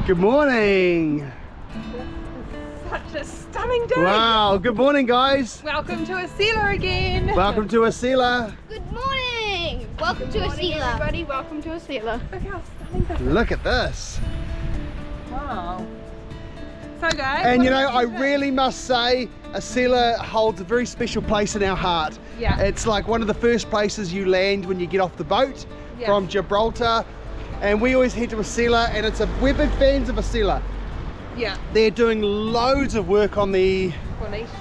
Good morning. Such a stunning day. Wow, good morning guys. Welcome to Asilah again. Welcome to Asilah. Good morning. Welcome to Asilah. Everybody, welcome to Asilah. Look how stunning this is. Look at this. Wow. So guys. And what you know, about I today? really must say, Asilah holds a very special place in our heart. Yeah. It's like one of the first places you land when you get off the boat from Gibraltar. And we always head to Asilah, and we're big fans of Asilah. Yeah. They're doing loads of work on the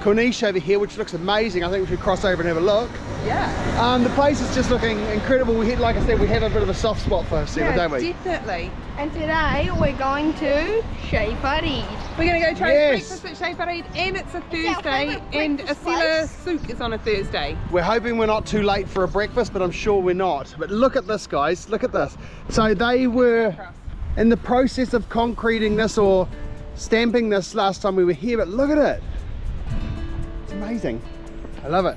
corniche over here, which looks amazing. I think we should cross over and have a look. Yeah. The place is just looking incredible. Like I said, we have a bit of a soft spot for Asilah, don't we? Definitely. And today we're going to Shea Farid. We're going to go try Yes. breakfast at Shea Farid, and it's a our Thursday, favourite and breakfast ASSILAH place. Souk is on a Thursday. We're hoping we're not too late for a breakfast, but I'm sure we're not. But look at this, guys. Look at this. So they were in the process of concreting this or stamping this last time we were here, but look at it. It's amazing. I love it.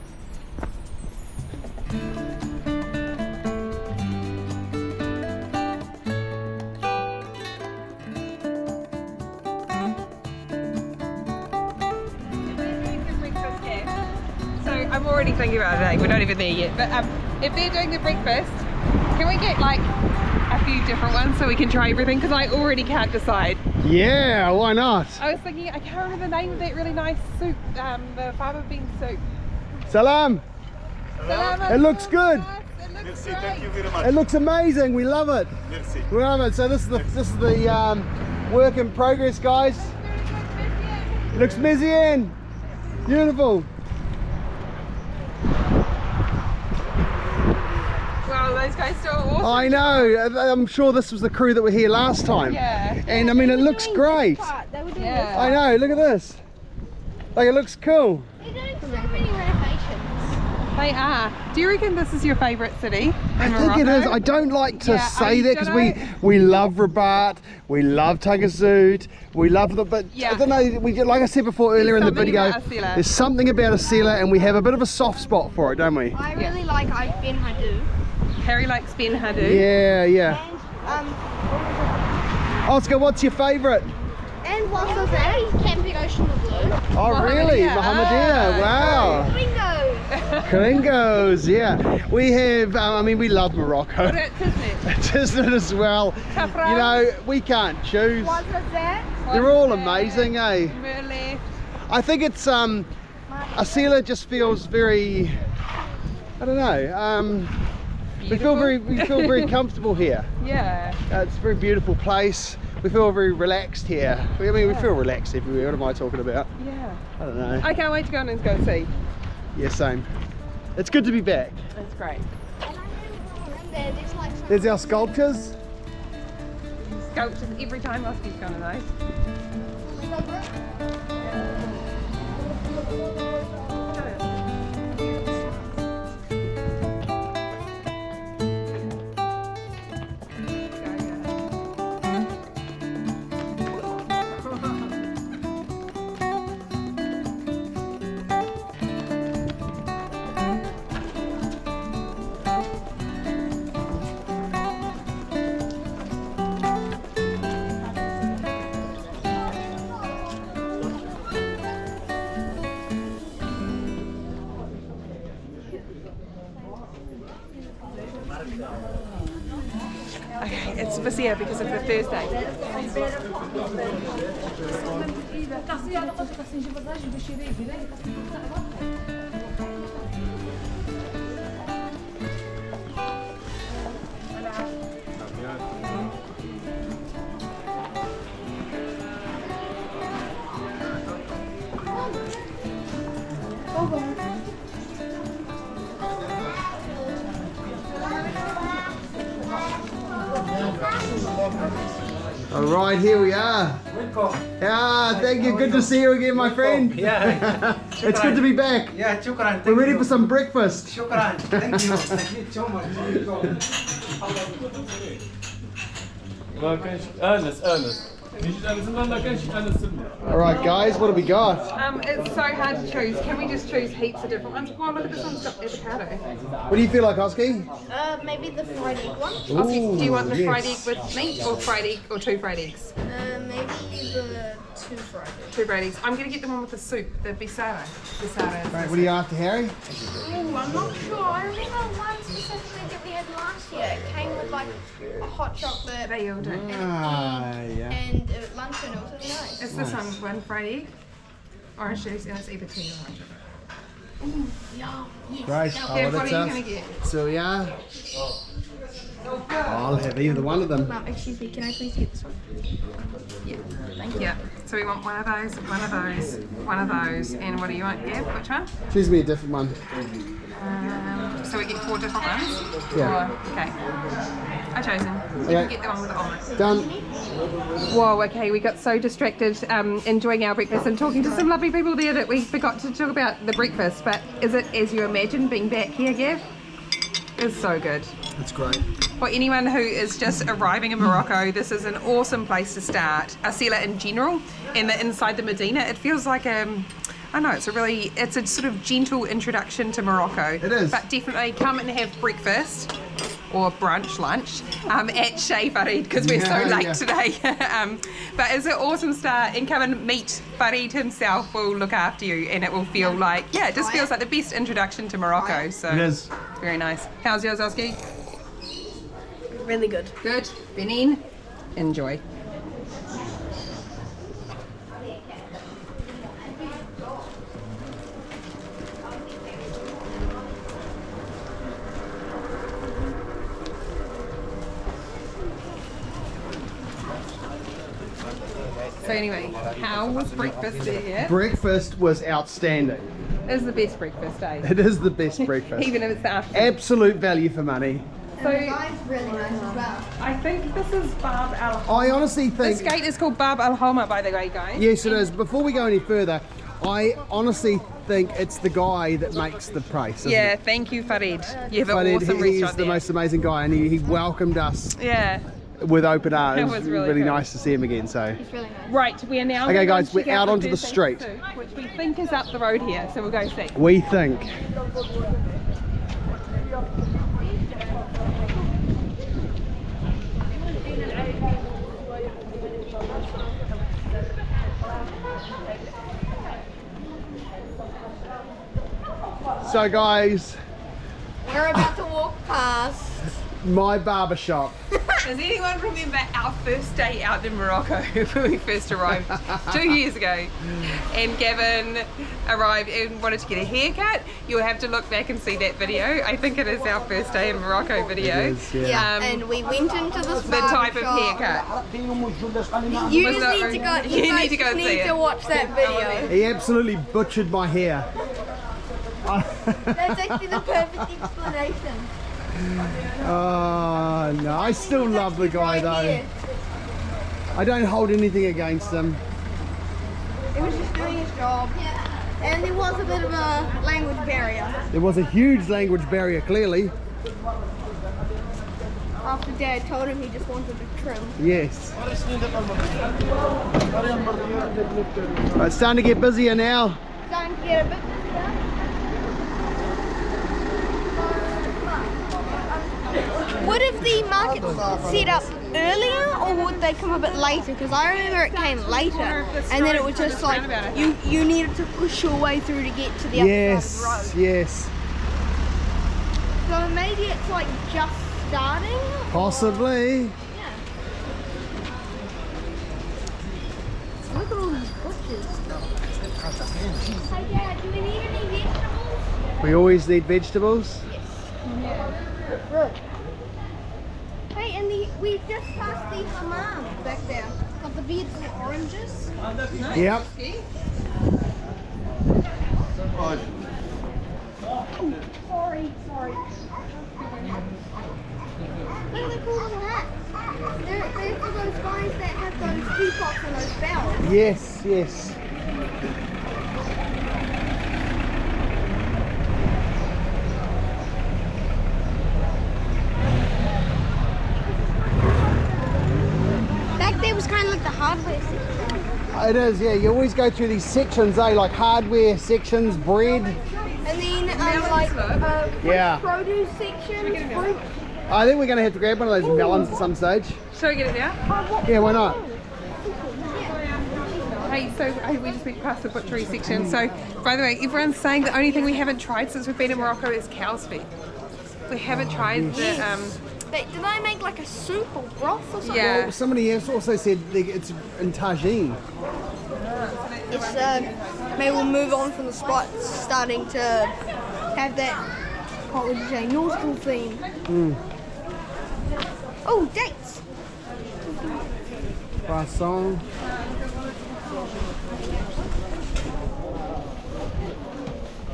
So I'm already thinking about it. We're not even there yet. But if they're doing the breakfast, can we get like a few different ones so we can try everything? Because I already can't decide. Yeah, why not? I was thinking, I can't remember the name of that really nice soup, the fava bean soup. Salam. Salamat. It looks good. It looks Merci, great. thank you very much. It looks amazing. We love it. Merci. We love it. So this is the work in progress, guys. It looks mizzian. Beautiful. Wow, those guys still awesome. I know. I'm sure this was the crew that were here last time. Yeah. And I mean, it looks great. They were doing Yeah. I know. Look at this. Like, it looks cool. They're doing so many renovations. They are. Do you reckon this is your favourite city in I think it Morocco? is. I don't like to Yeah, say that because don't we love Rabat, we love Tagazout, we love the, but Yeah. I don't know, like I said before earlier in the something video, about Asilah. there's something about Asilah and we have a bit of a soft spot for it, don't we? I really like I've been Hadu. Harry likes Ben Hadu. Yeah, yeah. And Oscar, what's your favourite? and whilst I was there, camping Ocean of Blue. Oh, really? Mohammedia. Mohammedia, wow. Bingo. Kringos, yeah. We have, I mean, we love Morocco. But it's, isn't it? Isn't it as well? Tafra. You know, we can't choose. What was that? They're all amazing, eh? Merle. I think it's, Asilah just feels very, I don't know, we feel very comfortable here. Yeah. It's a very beautiful place. We feel very relaxed here. I mean, we feel relaxed everywhere. What am I talking about? Yeah. I don't know. I can't wait to go and go see. Yeah, same. It's good to be back. That's great. And I remember there's like some There's our sculptures. Sculptures every time must be kind of nice. Okay, it's for Sia because it's a Thursday. All right, here we are. Yeah, thank you. Good to see you again, my friend. Yeah. It's good to be back. Yeah, shukran. We're ready for some breakfast. Shukran. Thank you. Thank you so much. Ernest. All right, guys, what have we got? It's so hard to choose. Can we just choose heaps of different ones? Oh, look at this one's got avocado. What do you feel like, Oski? Maybe the fried egg one. Okay, do you want the yes. fried egg with meat or fried egg or 2 fried eggs? Maybe the 2 fried eggs. 2 fried eggs. I'm going to get the one with the soup, the bisara. Right, what are you after, Harry? Oh, I'm not sure. I remember one specifically that we had last year. It came with like a hot chocolate They all do. Yeah. and luncheon. It was really nice. It's this one fried egg, orange juice, and it's either tea or orange. Right, Kev, oh, what are you going to get? So, yeah. I'll have either one of them. Excuse me, can I please get this one? Yeah. Thank you. Yeah. So we want one of those, one of those, one of those, and what do you want, Gav? Which one? Choose me a different one. So we get 4 different ones? Yeah. Or, okay. I've chosen. You Okay. can get the one with the omelette. Done. Whoa, okay, we got so distracted enjoying our breakfast and talking to some lovely people there that we forgot to talk about the breakfast. But is it as you imagine being back here, Gav? It's so good. That's great. For anyone who is just arriving in Morocco, this is an awesome place to start. Asilah in general, and inside the Medina, it feels like I know it's a sort of gentle introduction to Morocco. It is. But definitely come and have breakfast or brunch, lunch at Chez Farid because we're so late today. But it's an awesome start, and come and meet Farid himself. Will look after you, and it will feel like it just feels like the best introduction to Morocco. So It is. very nice. How's yours, Oski? Really good. Good. Benin, enjoy. So anyway, how was breakfast there? Breakfast was outstanding. It was the best breakfast, eh? It is the best breakfast. Even if it's the afternoon. Absolute value for money. So It's really nice as well. I think this is Bab Al Homa. I honestly This think... gate is called Bab Al Homa, by the way, guys. Yes, it is. Before we go any further, I honestly think it's the guy that makes the price, isn't Yeah, it? thank you, Farid. You have an But awesome he's restaurant the there. most amazing guy, and he welcomed us Yeah. with open arms. It was really really cool. nice to see him again. So, It's really nice. Right, we are now Okay, going guys, to we're check out onto the Thursday street. Souk, which we think is up the road here, so we'll go see. we think. So, guys, We're about to walk past. my barber shop. Does anyone remember our first day out in Morocco when we first arrived 2 years ago? And Gavin arrived and wanted to get a haircut. You'll have to look back and see that video. I think it is our first day in Morocco video. It is, yeah. And we went into this The barber type of shop. haircut. You Was just that- need to go. you You need to go guys see need it. to watch that video. He absolutely butchered my hair. That's actually the perfect explanation. Oh, no, I still love the guy Right though. here. I don't hold anything against him. He was just doing his job. And there was a bit of a language barrier. There was a huge language barrier, clearly. After Dad told him he just wanted to trim. Yes. Right, it's starting to get busier now. Starting to get a bit busier. Would have the market set up earlier, or would they come a bit later? Because I remember it came later, and then it was just like you needed to push your way through to get to the other side of the road. Yes. So maybe it's like just starting. Possibly. Yeah. Look at all these butchers. Hey Dad, do we need any vegetables? We always need vegetables. Good. Hey, and we just passed the hammam back there. Got the beautiful oranges. Yep. Sorry. Look at the cool little hats. They're for those guys that have those teapots and those bells. Yes. Back there it was kind of like the hardware section. It is, yeah. You always go through these sections, eh? Like hardware sections, bread. And then like Yeah. produce section, fruit. I think we're going to have to grab one of those melons at some stage. Shall we get it now? Yeah, why not? Hey, so we just went past the butchery section. So, by the way, everyone's saying the only thing we haven't tried since we've been in Morocco is cow's feet. We haven't tried the Did they make like a soup or broth or something? yeah. Well, somebody else also said it's in tagine. It's maybe we'll move on from the spot, starting to have that, what would you say, nautical theme. Oh, dates! Croissant.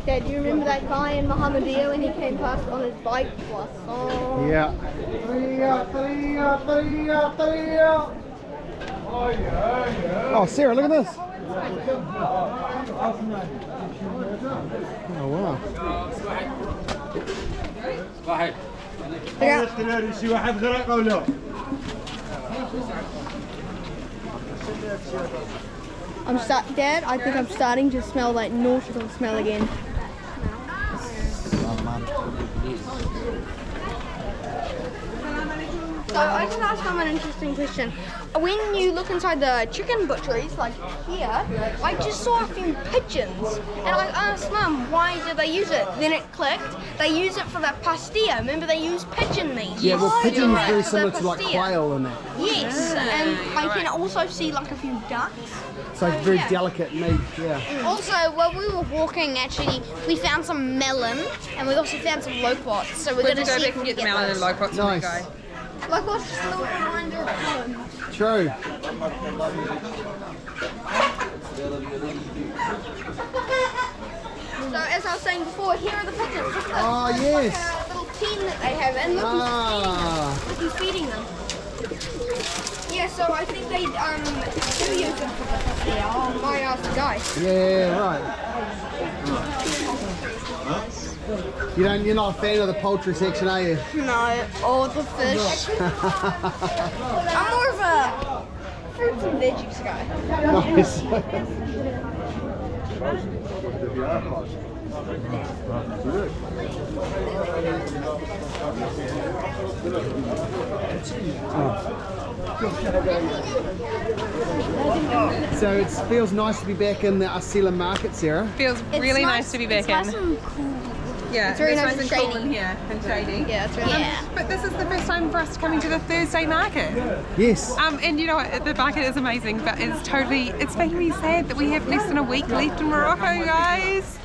Dad, do you remember that guy in Mohammedia when he came past on his bike? Croissant. Yeah. Oh, Sarah, look at this. Oh, wow. Dad, I think I'm starting to smell that nautical smell again. So I just asked Mum an interesting question. When you look inside the chicken butcheries, like here, I just saw a few pigeons. And I asked Mum, why did they use it? Then it clicked. They use it for that pastilla. Remember they use pigeon meat? Yeah, well, pigeon's very For similar the to like pastilla. quail and that. Yes, and I can also see like a few ducks. So it's very delicate meat, yeah. Also, while we were walking, actually, we found some melon and we also found some loquats. So we're We're going going to to go see back if we and get the can melon and those. loquats from the guy. Like what's just a little reminder of home. True. So as I was saying before, here are the pigeons. Look at this. Oh, There's yes. like a little pen that they have, and look who's feeding them. Yeah, so I think they do use them for the pastilla. Oh, my ass to die. Yeah, right. You're not a fan of the poultry section, are you? No, or the fish. I'm more of a fruits and veggies guy. Nice. So it feels nice to be back in the ASSILAH market, Sarah. Feels really nice to be back it's nice in. and cool. Yeah, It's very it's nice and cool shady. in here and shady. Yeah, it's really Yeah. But this is the first time for us coming to the Thursday market. Yes. And you know what, the market is amazing, but it's making me sad that we have less than a week left in Morocco, guys.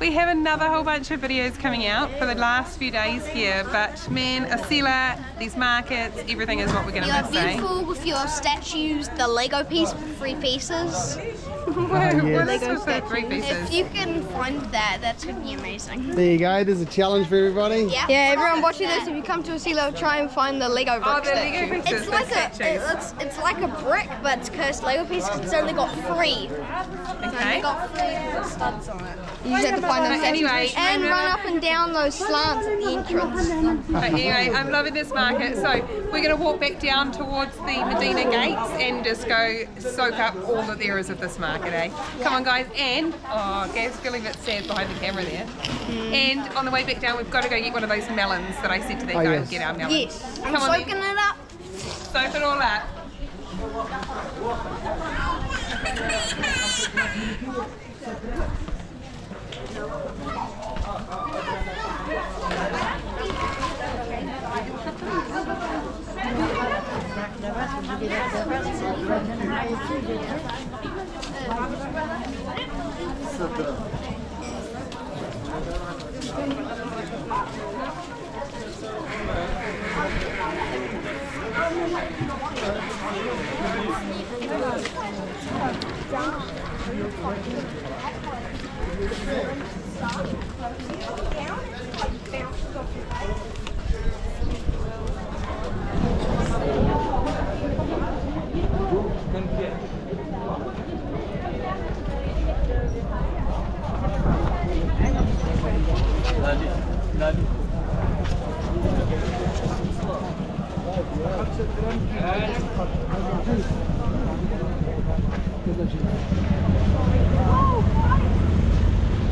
We have another whole bunch of videos coming out for the last few days here, but man, Asilah, these markets, everything is what we're going to You're miss, eh? beautiful with your statues, the Lego piece with 3 pieces. What yes. is with the 3 pieces? If you can find that, that's going to be amazing. There you go. There's a challenge for everybody. Yeah, Yeah, everyone watching this, if you come to ASSILAH, try and find the Lego brick Oh, the statue. Lego pieces, It's the like statues. it's like a brick, but it's cursed Lego piece because it's only got 3. It's Okay. only got 3 little studs on it. You just have to find those But anyway, statues and run up and down those slants at the entrance. But anyway, I'm loving this market, so we're going to walk back down towards the Medina gates and just go soak up all that there is of this market, eh? Come on, guys, and Gav's feeling a bit sad behind the camera there. And on the way back down, we've got to go get one of those melons that I said to that guy yes. and get our melons. Yes, I'm Come on, soaking it up. soak it all up.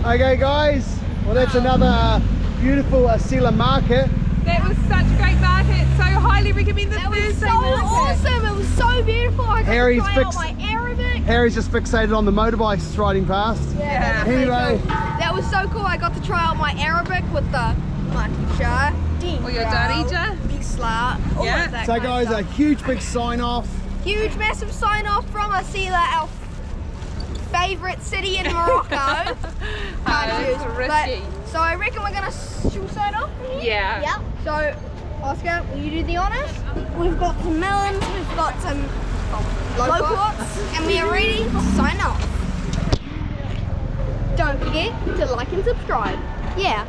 Okay guys, well that's another beautiful Asilah market. That was such a great market. So highly recommend the That was Thursday so market. awesome. It was so beautiful. I got Harry's to try out fixed- my Arabic. Harry's just fixated on the motorbikes it's riding past. Yeah. that's so Anyway. cool. That was so cool. I got to try out my Arabic with the Matisha, Or your Darija. Islah, all Yeah. of that So kind of guys, a stuff. huge big sign off. Huge, massive sign off from Asilah, our favourite city in Morocco. Can't choose. it's But, risky. so I reckon we're gonna should we sign off. Yeah. Yep. So, Oscar, will you do the honours? We've got some melons, we've got some loquats, and we are ready to sign off. Don't forget to like and subscribe. Yeah.